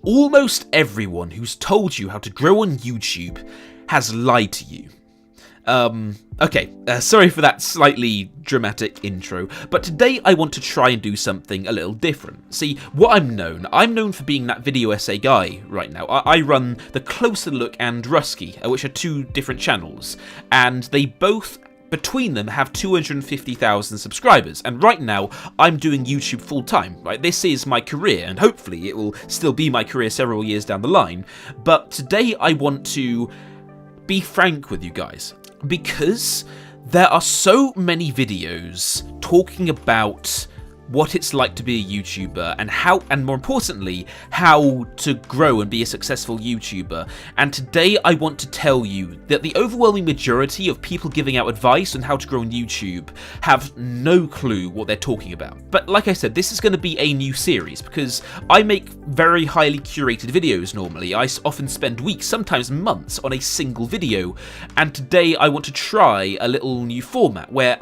Almost everyone who's told you how to grow on YouTube has lied to you. Okay, sorry for that slightly dramatic intro, but today I want to try and do something a little different. See, what I'm known for being that video essay guy right now. I run The Closer Look and Rusky, which are two different channels, and they both, between them, have 250,000 subscribers, and right now I'm doing YouTube full time, right? This is my career, and hopefully it will still be my career several years down the line, but today I want to be frank with you guys, because there are so many videos talking about what it's like to be a YouTuber and how, and more importantly, how to grow and be a successful YouTuber. And today I want to tell you that the overwhelming majority of people giving out advice on how to grow on YouTube have no clue what they're talking about. But like I said, this is going to be a new series because I make very highly curated videos normally. I often spend weeks, sometimes months, on a single video. And today I want to try a little new format where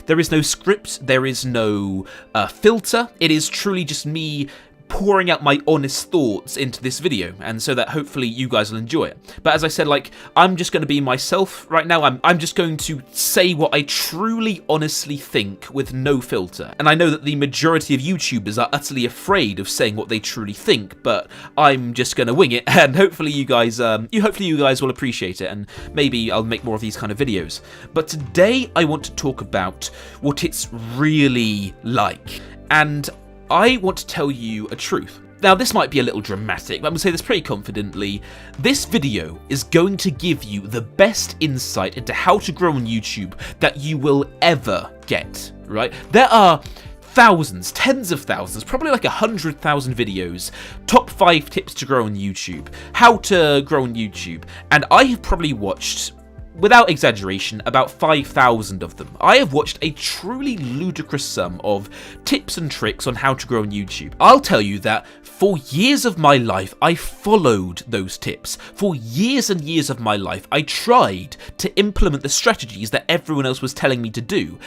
there is no script, there is no filter. It is truly just me pouring out my honest thoughts into this video, and so that hopefully you guys will enjoy it. But as I said, I'm just going to be myself right now. I'm just going to say what I truly honestly think with no filter. And I know that the majority of YouTubers are utterly afraid of saying what they truly think, but I'm just going to wing it, and hopefully you guys will appreciate it, and maybe I'll make more of these kind of videos. But today I want to talk about what it's really like, and I want to tell you a truth. Now, this might be a little dramatic, but I'm going to say this pretty confidently. This video is going to give you the best insight into how to grow on YouTube that you will ever get, right? There are thousands, tens of thousands, probably like 100,000 videos, top 5 tips to grow on YouTube, how to grow on YouTube, and I have probably watched, without exaggeration, about 5,000 of them. I have watched a truly ludicrous sum of tips and tricks on how to grow on YouTube. I'll tell you that for years of my life, I followed those tips. For years and years of my life, I tried to implement the strategies that everyone else was telling me to do.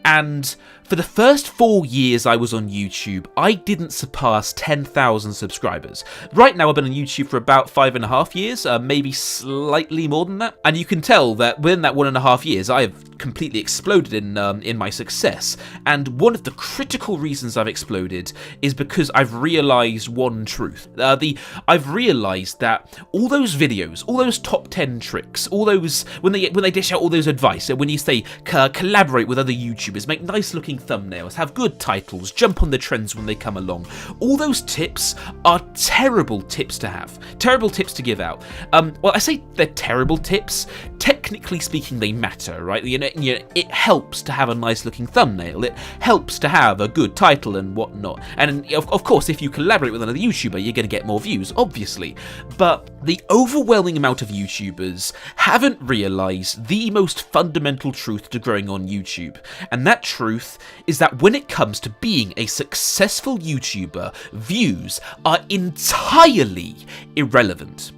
And for the first 4 years I was on YouTube, I didn't surpass 10,000 subscribers. Right now I've been on YouTube for about 5.5 years, maybe slightly more than that. And you can tell that within that 1.5 years, I have completely exploded in my success. And one of the critical reasons I've exploded is because I've realized one truth. I've realized that all those videos, all those top 10 tricks, all those, when they dish out all those advice, when you say collaborate with other YouTubers, make nice looking thumbnails, have good titles, jump on the trends when they come along, all those tips are terrible tips to have, terrible tips to give out. Well, I say they're terrible tips. Technically speaking, they matter, right? It helps to have a nice looking thumbnail, it helps to have a good title and whatnot, and of course if you collaborate with another YouTuber you're going to get more views, obviously. But the overwhelming amount of YouTubers haven't realised the most fundamental truth to growing on YouTube, and that truth is that when it comes to being a successful YouTuber, views are entirely irrelevant.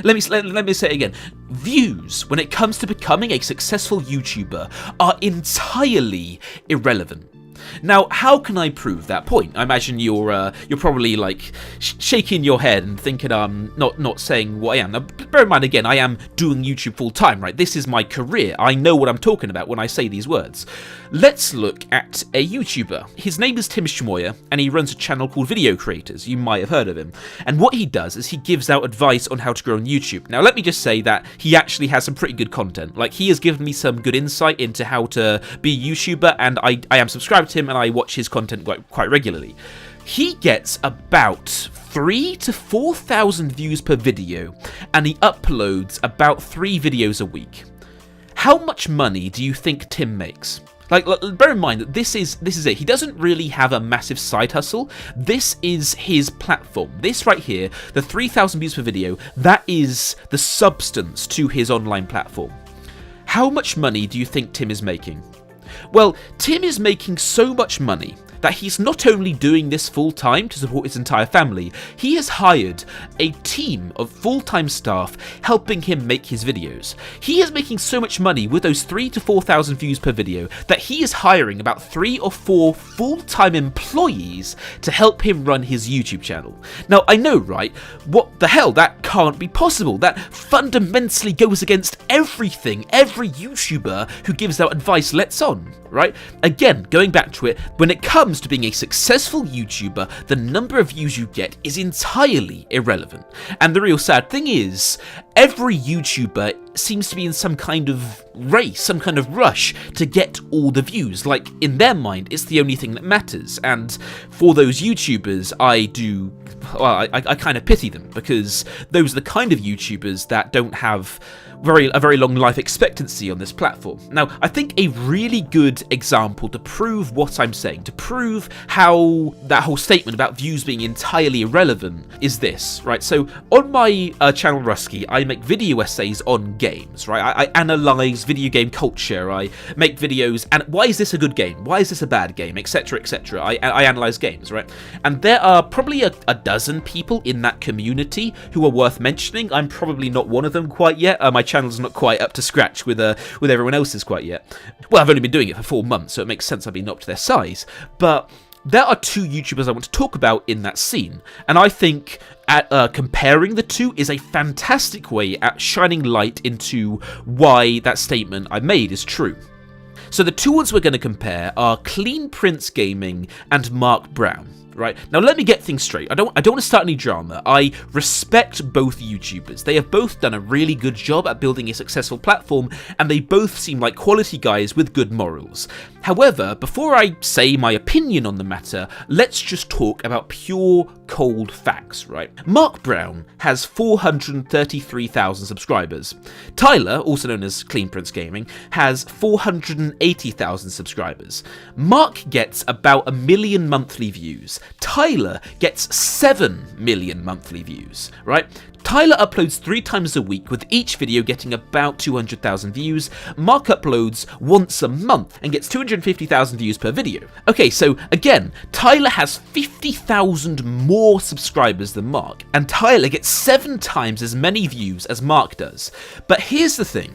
Let me say it again. Views, when it comes to becoming a successful YouTuber, are entirely irrelevant. Now, how can I prove that point? I imagine you're probably like shaking your head and thinking I'm not saying what I am. Now, bear in mind again, I am doing YouTube full time, right? This is my career. I know what I'm talking about when I say these words. Let's look at a YouTuber. His name is Tim Shmoya, and he runs a channel called Video Creators. You might have heard of him. And what he does is he gives out advice on how to grow on YouTube. Now, let me just say that he actually has some pretty good content. Like, he has given me some good insight into how to be a YouTuber, and I am subscribed to him and I watch his content quite regularly. He gets about 3,000 to 4,000 views per video, and he uploads about 3 videos a week. How much money do you think Tim makes? Like, bear in mind that this is it. He doesn't really have a massive side hustle. This is his platform. This right here, the 3,000 views per video, that is the substance to his online platform. How much money do you think Tim is making? Well, Tim is making so much money that he's not only doing this full-time to support his entire family, he has hired a team of full-time staff helping him make his videos. He is making so much money with those 3,000 to 4,000 views per video that he is hiring about 3 or 4 full-time employees to help him run his YouTube channel. Now, I know, right? What the hell? That can't be possible. That fundamentally goes against everything every YouTuber who gives out advice lets on, right? Again, going back to it, when it comes to being a successful YouTuber, the number of views you get is entirely irrelevant. And the real sad thing is, every YouTuber seems to be in some kind of race, some kind of rush to get all the views. Like, in their mind, it's the only thing that matters. And for those YouTubers, I kind of pity them, because those are the kind of YouTubers that don't have a very long life expectancy on this platform. Now, I think a really good example to prove what I'm saying, to prove how that whole statement about views being entirely irrelevant, is this, right? So on my channel Rusky, I make video essays on games, right? I analyze video game culture, I make videos, and why is this a good game? Why is this a bad game? Etc, etc. I analyze games, right? And there are probably a dozen people in that community who are worth mentioning. I'm probably not one of them quite yet. My channel's not quite up to scratch with everyone else's quite yet. Well, I've only been doing it for 4 months, so it makes sense I've been up to their size. But there are 2 YouTubers I want to talk about in that scene, and I think comparing the 2 is a fantastic way at shining light into why that statement I made is true. So the 2 ones we're going to compare are Clean Prince Gaming and Mark Brown. Right, now let me get things straight. I don't want to start any drama. I respect both YouTubers. They have both done a really good job at building a successful platform, and they both seem like quality guys with good morals. However, before I say my opinion on the matter, let's just talk about pure cold facts, right? Mark Brown has 433,000 subscribers. Tyler, also known as Clean Prince Gaming, has 480,000 subscribers. Mark gets about 1 million monthly views. Tyler gets 7 million monthly views, right? Tyler uploads 3 times a week, with each video getting about 200,000 views. Mark uploads once a month and gets 250,000 views per video. Okay, so again, Tyler has 50,000 more subscribers than Mark, and Tyler gets 7 times as many views as Mark does. But here's the thing.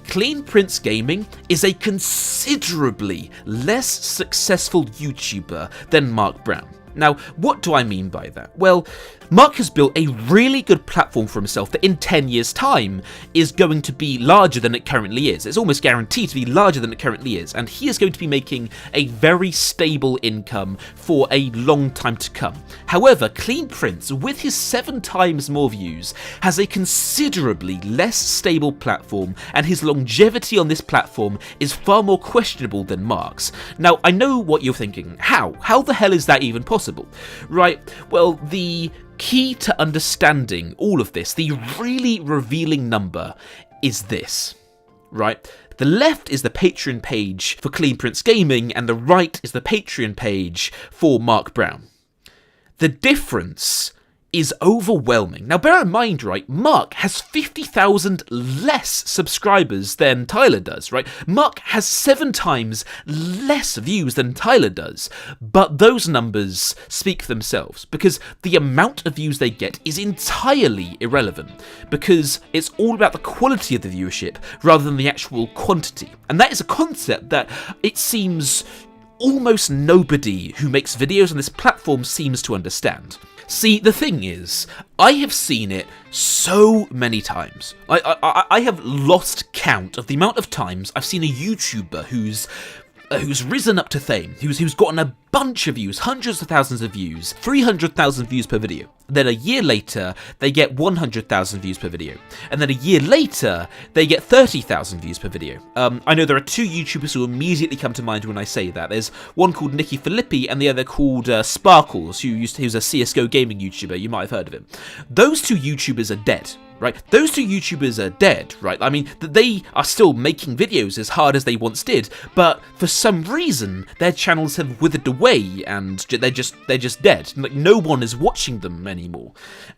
Clean Prince Gaming is a considerably less successful YouTuber than Mark Brown. Now, what do I mean by that? Well, Mark has built a really good platform for himself that in 10 years' time is going to be larger than it currently is. It's almost guaranteed to be larger than it currently is, and he is going to be making a very stable income for a long time to come. However, Clean Prince, with his 7 times more views, has a considerably less stable platform, and his longevity on this platform is far more questionable than Mark's. Now, I know what you're thinking. How? How the hell is that even possible? Right, well, the key to understanding all of this, the really revealing number, is this, right? The left is the Patreon page for Clean Prince Gaming, and the right is the Patreon page for Mark Brown. The difference is overwhelming. Now, bear in mind, right, Mark has 50,000 less subscribers than Tyler does, right? Mark has 7 times less views than Tyler does, but those numbers speak for themselves, because the amount of views they get is entirely irrelevant, because it's all about the quality of the viewership rather than the actual quantity. And that is a concept that it seems almost nobody who makes videos on this platform seems to understand. See, the thing is, I have seen it so many times. I have lost count of the amount of times I've seen a YouTuber who's risen up to fame, who's gotten a bunch of views, hundreds of thousands of views, 300,000 views per video. Then a year later, they get 100,000 views per video. And then a year later, they get 30,000 views per video. I know there are 2 YouTubers who immediately come to mind when I say that. There's one called Nicky Filippi and the other called Sparkles, who's a CSGO gaming YouTuber. You might have heard of him. Those 2 YouTubers are dead. Right? Those 2 YouTubers are dead, right? I mean, they are still making videos as hard as they once did, but for some reason, their channels have withered away, and they're just dead. Like, no one is watching them anymore.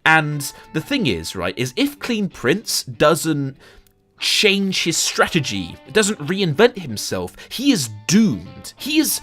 And the thing is, right, is if Clean Prince doesn't change his strategy, doesn't reinvent himself, he is doomed. He is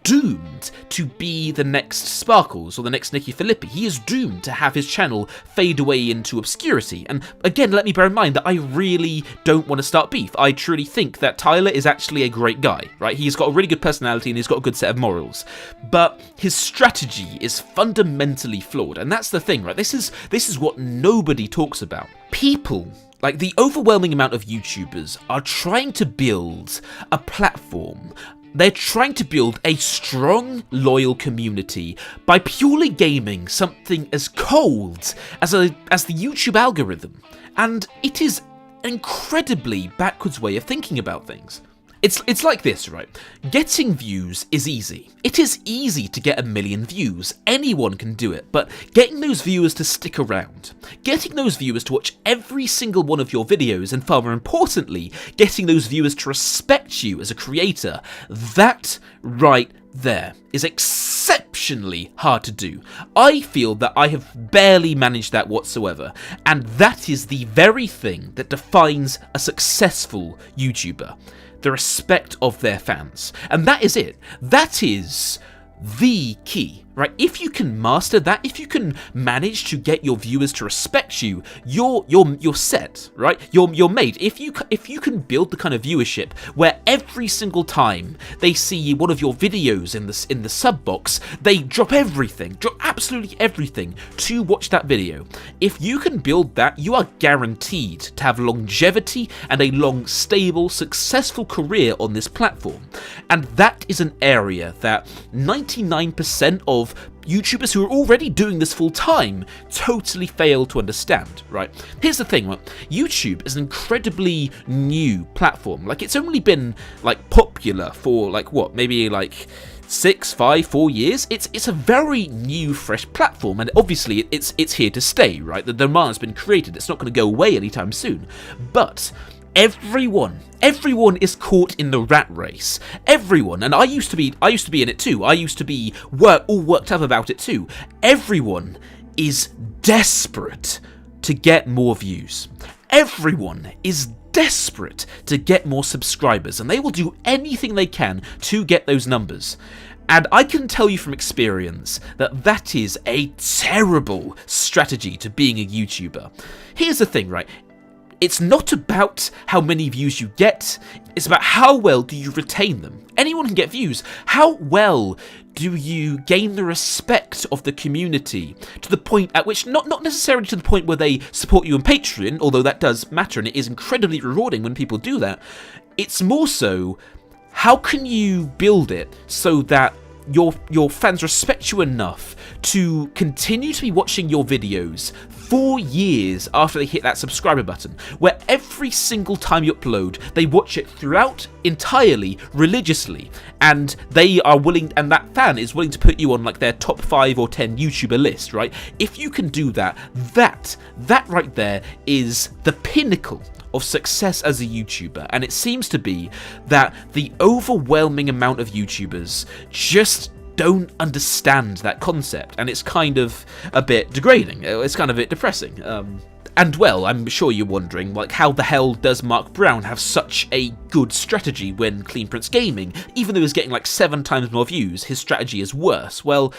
doomed to be the next Sparkles or the next Nicky Filippi. He is doomed to have his channel fade away into obscurity. And again, let me bear in mind that I really don't want to start beef. I truly think that Tyler is actually a great guy, right? He's got a really good personality and he's got a good set of morals. But his strategy is fundamentally flawed. And that's the thing, right? This is what nobody talks about. People, like the overwhelming amount of YouTubers, are trying to build a platform. They're trying to build a strong, loyal community by purely gaming something as cold as the YouTube algorithm. And it is an incredibly backwards way of thinking about things. It's like this, right? Getting views is easy. It is easy to get 1 million views. Anyone can do it. But getting those viewers to stick around, getting those viewers to watch every single one of your videos, and far more importantly, getting those viewers to respect you as a creator, that right there is exceptionally hard to do. I feel that I have barely managed that whatsoever, and that is the very thing that defines a successful YouTuber. The respect of their fans. And that is it. That is the key, right? If you can master that, if you can manage to get your viewers to respect you, you're set, right? You're made. If you can build the kind of viewership where every single time they see one of your videos in the sub box, they drop absolutely everything to watch that video. If you can build that, you are guaranteed to have longevity and a long, stable, successful career on this platform. And that is an area that 99% of YouTubers who are already doing this full time totally fail to understand, right? Here's the thing, right? YouTube is an incredibly new platform. Like, it's only been like popular for like what, maybe like 4 years. It's a very new, fresh platform, and obviously it's here to stay, right? The demand has been created. It's not going to go away anytime soon. But everyone is caught in the rat race. Everyone, and I used to be in it too. I used to be all worked up about it too. Everyone is desperate to get more views. Everyone is desperate to get more subscribers, and they will do anything they can to get those numbers. And I can tell you from experience that that is a terrible strategy to being a YouTuber. Here's the thing, right? It's not about how many views you get, it's about how well do you retain them. Anyone can get views. How well do you gain the respect of the community to the point at which, not necessarily to the point where they support you on Patreon, although that does matter and it is incredibly rewarding when people do that. It's more so, how can you build it so that your fans respect you enough to continue to be watching your videos 4 years after they hit that subscriber button, where every single time you upload, they watch it throughout entirely, religiously, and they are willing, and that fan is willing to put you on like their top 5 or 10 YouTuber list, right? If you can do that, that right there is the pinnacle of success as a YouTuber. And it seems to be that the overwhelming amount of YouTubers just don't understand that concept, and it's kind of a bit degrading. It's kind of a bit depressing. And well, I'm sure you're wondering, like, how the hell does Mark Brown have such a good strategy when Clean Prince Gaming, even though he's getting like 7 times more views, his strategy is worse? Well,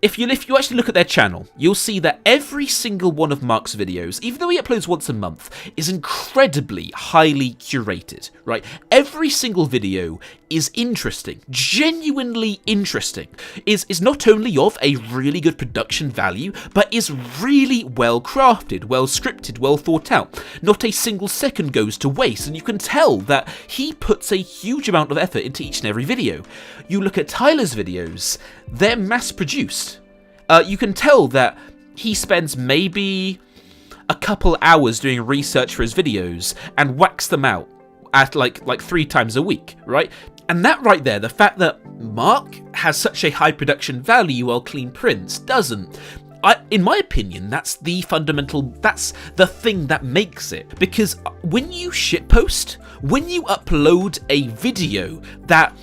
if you actually look at their channel, you'll see that every single one of Mark's videos, even though he uploads once a month, is incredibly highly curated, right? Every single video is interesting, genuinely interesting, is not only of a really good production value, but is really well crafted, well scripted, well thought out. Not a single second goes to waste, and you can tell that he puts a huge amount of effort into each and every video. You look at Tyler's videos, they're mass produced. You can tell that he spends maybe a couple hours doing research for his videos and whacks them out at like 3 times a week, right? And that right there, the fact that Mark has such a high production value while Clean Prince doesn't, in my opinion, that's the thing that makes it. Because when you shitpost, when you upload a video that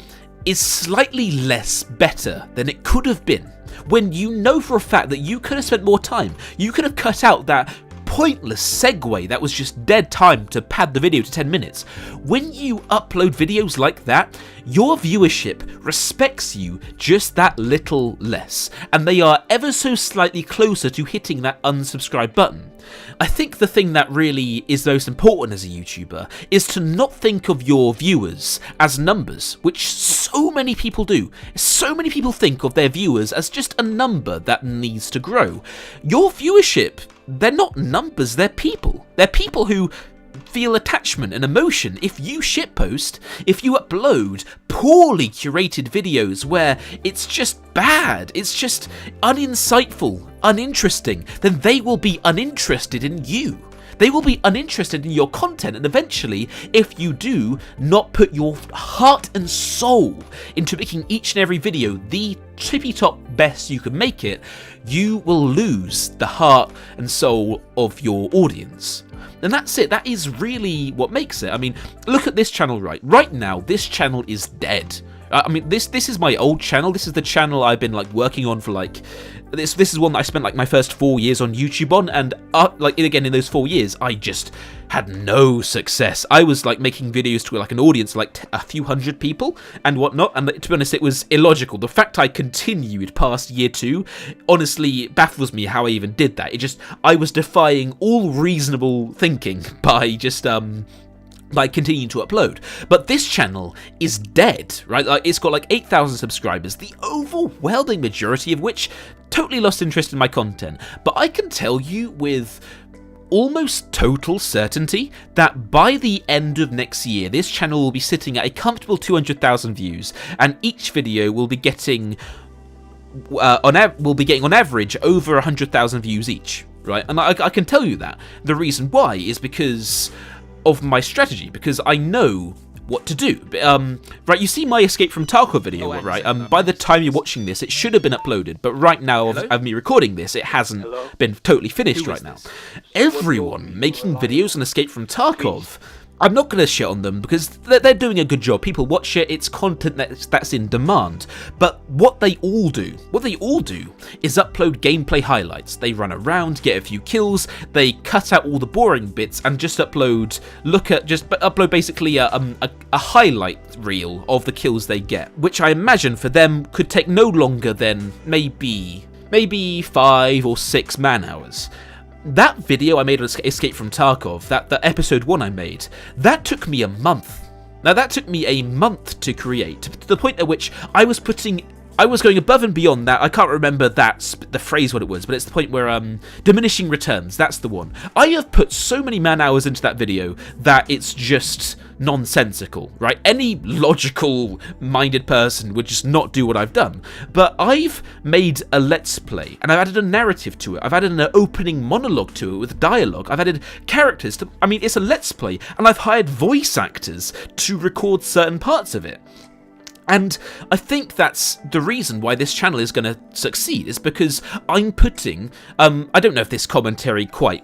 is slightly less better than it could have been, when you know for a fact that you could have spent more time, you could have cut out that pointless segue that was just dead time to pad the video to 10 minutes. When you upload videos like that, your viewership respects you just that little less, and they are ever so slightly closer to hitting that unsubscribe button. I think the thing that really is most important as a YouTuber is to not think of your viewers as numbers, which so many people do. So many people think of their viewers as just a number that needs to grow. Your viewership, they're not numbers, they're people. They're people who feel attachment and emotion. If you shitpost, if you upload poorly curated videos where it's just bad, it's just uninsightful, uninteresting, then they will be uninterested in you. They will be uninterested in your content, and eventually, if you do not put your heart and soul into making each and every video the tippy-top best you can make it, you will lose the heart and soul of your audience. And that's it. That is really what makes it. I mean, look at this channel right now. This channel is dead. I mean, this is my old channel. This is the channel I've been like working on for like. This is one that I spent like my first 4 years on YouTube on, and like again in those 4 years, I just had no success. I was like making videos to like an audience of, like a few hundred people and whatnot, and to be honest, it was illogical. The fact I continued past year 2 honestly baffles me how I even did that. I was defying all reasonable thinking by just like continuing to upload. But this channel is dead, right? Like, it's got like 8,000 subscribers, the overwhelming majority of which totally lost interest in my content. But I can tell you with almost total certainty that by the end of next year, this channel will be sitting at a comfortable 200,000 views, and each video will be getting on average over 100,000 views each, right? And I can tell you that. The reason why is because of my strategy, because I know what to do. Right, you see my Escape from Tarkov video, right? By the time you're watching this, it should have been uploaded, but right now, of me recording this, it hasn't been totally finished right now. Everyone making videos on Escape from Tarkov, I'm not going to shit on them because they're doing a good job. People watch it, it's content that's in demand. But what they all do is upload gameplay highlights. They run around, get a few kills, they cut out all the boring bits and just upload basically a highlight reel of the kills they get, which I imagine for them could take no longer than maybe 5 or 6 man hours. That video I made on Escape from Tarkov, the episode 1 I made, that took me a month. Now that took me a month to create, to the point at which I was going above and beyond that. I can't remember the phrase what it was, but it's the point where diminishing returns, that's the one. I have put so many man hours into that video that it's just nonsensical, right? Any logical minded person would just not do what I've done. But I've made a let's play and I've added a narrative to it. I've added an opening monologue to it with dialogue. I've added characters to, I mean, it's a let's play, and I've hired voice actors to record certain parts of it. And I think that's the reason why this channel is going to succeed, is because I'm putting, I don't know if this commentary quite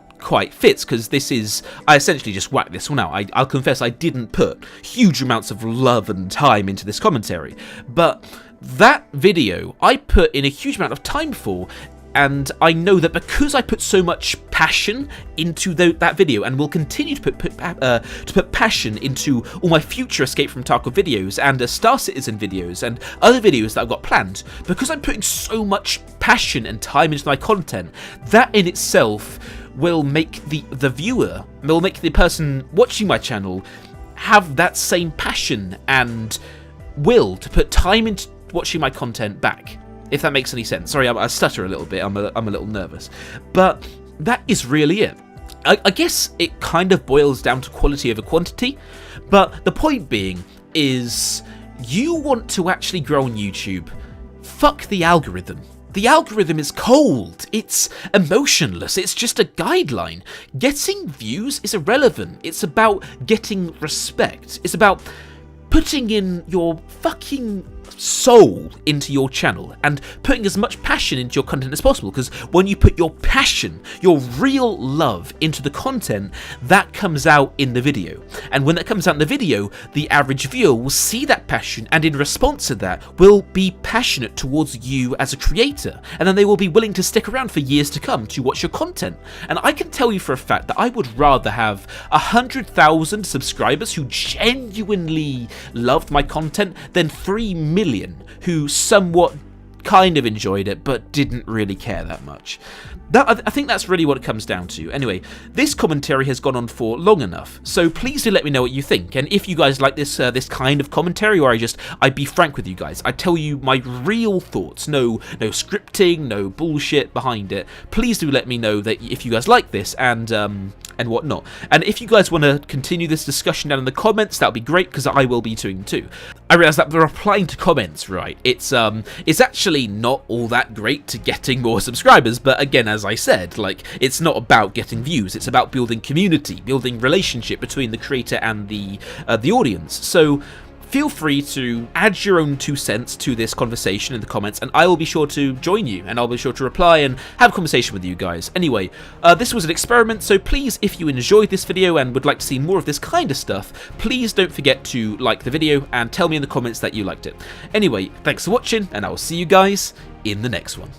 fits, because I essentially just whacked this one out. I'll confess I didn't put huge amounts of love and time into this commentary, but that video I put in a huge amount of time for. And I know that because I put so much passion into that video, and will continue to put passion into all my future Escape from Tarkov videos and Star Citizen videos and other videos that I've got planned, because I'm putting so much passion and time into my content, that in itself will make the viewer, will make the person watching my channel have that same passion and will to put time into watching my content back. If that makes any sense. Sorry, I stutter a little bit. I'm a little nervous. But that is really it. I guess it kind of boils down to quality over quantity. But the point being is, you want to actually grow on YouTube, fuck the algorithm. The algorithm is cold. It's emotionless. It's just a guideline. Getting views is irrelevant. It's about getting respect. It's about putting in your fucking soul into your channel and putting as much passion into your content as possible, because when you put your passion, your real love into the content, that comes out in the video. And when that comes out in the video, the average viewer will see that passion, and in response to that will be passionate towards you as a creator, and then they will be willing to stick around for years to come to watch your content. And I can tell you for a fact that I would rather have 100,000 subscribers who genuinely loved my content than 3 million who somewhat kind of enjoyed it but didn't really care that much. I think that's really what it comes down to. Anyway, this commentary has gone on for long enough, so please do let me know what you think. And if you guys like this this kind of commentary, or I'd be frank with you guys, I tell you my real thoughts, no scripting, no bullshit behind it. Please do let me know that if you guys like this and whatnot. And if you guys want to continue this discussion down in the comments, that would be great, because I will be doing too. I realise that the replying to comments, right, it's actually not all that great to getting more subscribers, but again, as I said, like, it's not about getting views, it's about building community, building relationship between the creator and the audience. So feel free to add your own 2 cents to this conversation in the comments, and I will be sure to join you, and I'll be sure to reply and have a conversation with you guys. Anyway, this was an experiment, so please, if you enjoyed this video and would like to see more of this kind of stuff, please don't forget to like the video and tell me in the comments that you liked it. Anyway, thanks for watching, and I will see you guys in the next one.